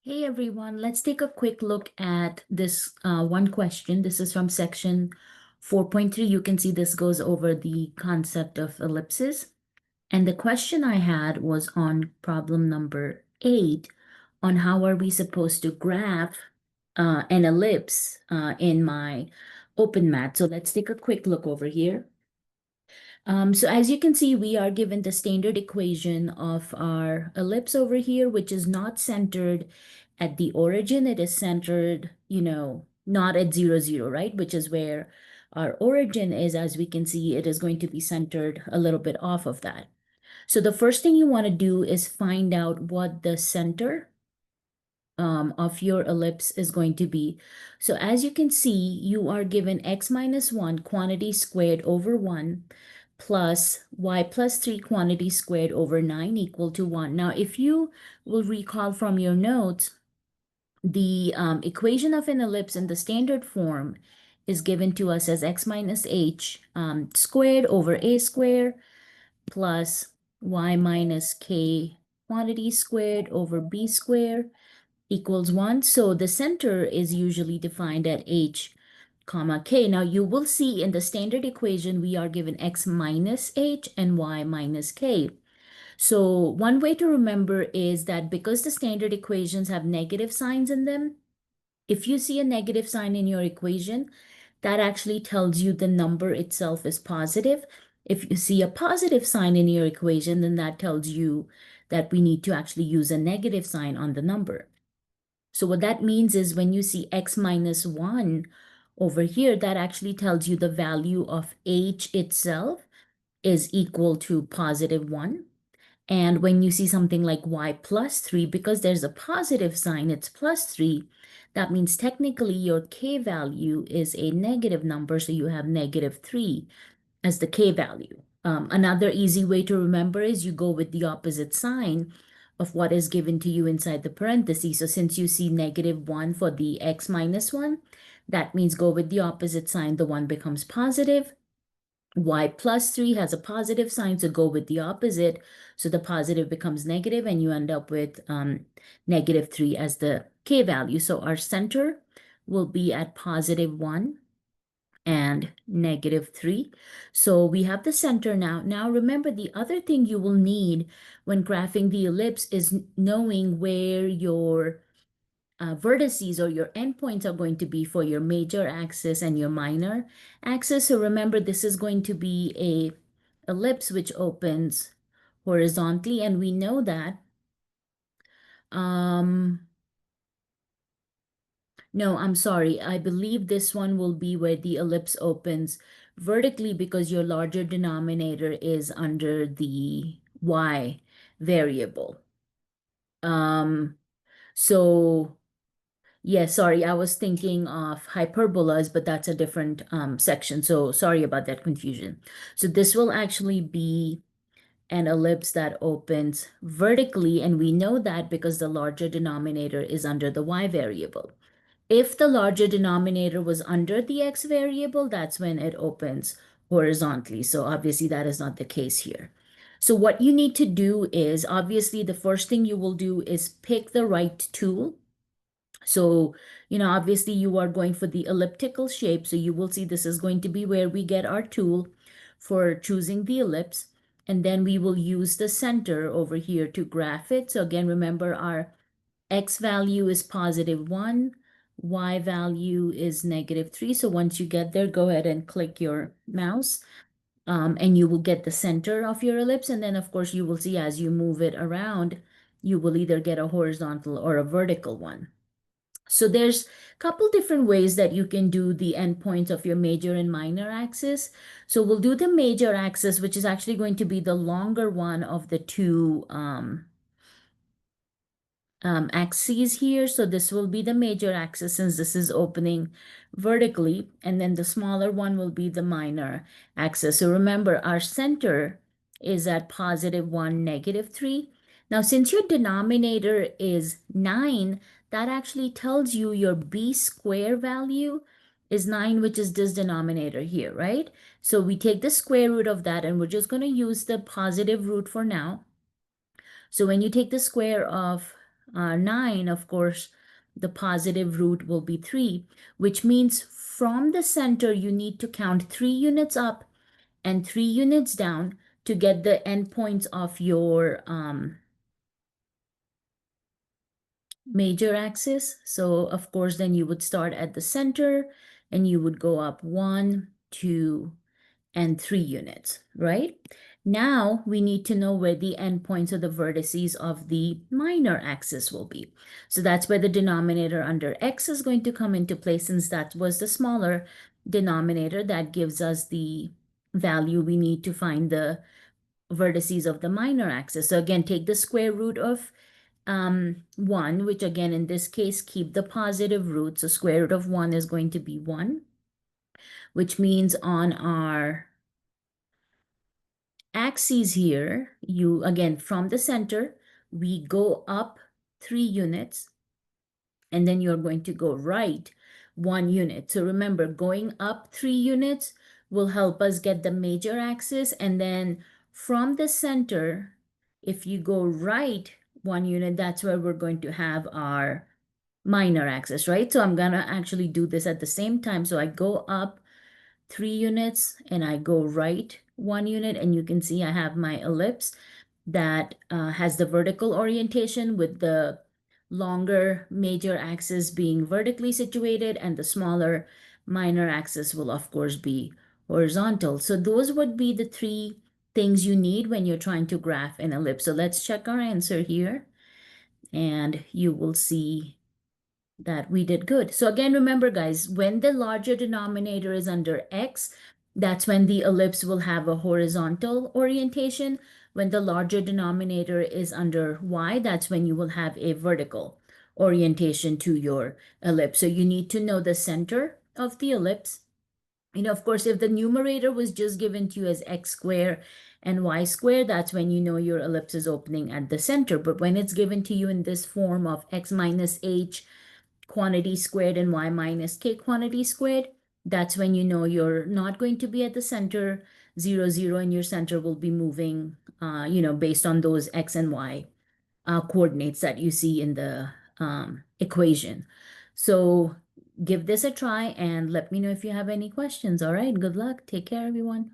Hey everyone, let's take a quick look at this one question. This is from section 4.3. You can see this goes over the concept of ellipses. And the question I had was on problem number 8 on how are we supposed to graph an ellipse in my open math. So let's take a quick look over here. So as you can see, we are given the standard equation of our ellipse over here, which is not centered at the origin. It is centered, not at 0, 0, right? Which is where our origin is. As we can see, it is going to be centered a little bit off of that. So the first thing you want to do is find out what the center of your ellipse is going to be. So as you can see, you are given x minus 1 quantity squared over 1 plus y plus 3 quantity squared over 9 equal to 1. Now, if you will recall from your notes, the equation of an ellipse in the standard form is given to us as x minus h squared over a squared plus y minus k quantity squared over b squared equals 1. So the center is usually defined at h comma k. Now you will see in the standard equation we are given x minus h and y minus k. So one way to remember is that because the standard equations have negative signs in them, if you see a negative sign in your equation, that actually tells you the number itself is positive. If you see a positive sign in your equation, then that tells you that we need to actually use a negative sign on the number. So what that means is when you see x minus 1 over here, that actually tells you the value of h itself is equal to positive 1. And when you see something like y plus 3, because there's a positive sign, it's plus 3. That means technically your k value is a negative number, so you have negative 3 as the k value. Another easy way to remember is you go with the opposite sign of what is given to you inside the parentheses. So since you see negative 1 for the x minus 1, that means go with the opposite sign. The 1 becomes positive. Y plus 3 has a positive sign, so go with the opposite. So the positive becomes negative, and you end up with negative 3 as the k value. So our center will be at positive 1 and negative 3. So we have the center now. Now remember, the other thing you will need when graphing the ellipse is knowing where your vertices or your endpoints are going to be for your major axis and your minor axis. So remember, this is going to be a ellipse which opens horizontally, and we know that no, I'm sorry. I believe this one will be where the ellipse opens vertically because your larger denominator is under the y variable. So yeah, sorry, I was thinking of hyperbolas, but that's a different section. So sorry about that confusion. So this will actually be an ellipse that opens vertically, and we know that because the larger denominator is under the y variable. If the larger denominator was under the x variable, that's when it opens horizontally. So obviously that is not the case here. So what you need to do is, obviously the first thing you will do is pick the right tool. So, obviously you are going for the elliptical shape. So you will see this is going to be where we get our tool for choosing the ellipse. And then we will use the center over here to graph it. So again, remember our x value is positive 1, y value is negative 3. So once you get there, go ahead and click your mouse and you will get the center of your ellipse. And then, of course, you will see as you move it around, you will either get a horizontal or a vertical one. So there's a couple different ways that you can do the endpoints of your major and minor axis. So we'll do the major axis, which is actually going to be the longer one of the two axes here. So this will be the major axis since this is opening vertically, and then the smaller one will be the minor axis. So remember, our center is at positive 1, negative 3. Now, since your denominator is 9, that actually tells you your b square value is 9, which is this denominator here, right? So we take the square root of that, and we're just going to use the positive root for now. So when you take the square of 9, of course, the positive root will be 3, which means from the center, you need to count 3 units up and 3 units down to get the endpoints of your major axis. So of course, then you would start at the center and you would go up 1, 2, and 3 units, right? Now we need to know where the endpoints or the vertices of the minor axis will be. So that's where the denominator under x is going to come into play, since that was the smaller denominator that gives us the value we need to find the vertices of the minor axis. So again, take the square root of 1, which again, in this case, keep the positive root. So square root of 1 is going to be 1, which means on our axes here, you, again, from the center, we go up 3 units, and then you're going to go right 1 unit. So remember, going up 3 units will help us get the major axis, and then from the center, if you go right 1 unit, that's where we're going to have our minor axis, right? So I'm gonna actually do this at the same time. So I go up 3 units and I go right 1 unit, and you can see I have my ellipse that has the vertical orientation with the longer major axis being vertically situated, and the smaller minor axis will of course be horizontal. So those would be the 3 things you need when you're trying to graph an ellipse. So let's check our answer here, and you will see that we did good. So again, remember guys, when the larger denominator is under x, that's when the ellipse will have a horizontal orientation. When the larger denominator is under y, that's when you will have a vertical orientation to your ellipse. So you need to know the center of the ellipse. You know, of course, if the numerator was just given to you as x squared and y squared, that's when you know your ellipse is opening at the center. But when it's given to you in this form of x minus h quantity squared and y minus k quantity squared, that's when you know you're not going to be at the center, 0, 0, and your center will be moving, based on those x and y coordinates that you see in the equation. So give this a try and let me know if you have any questions. All right, good luck. Take care, everyone.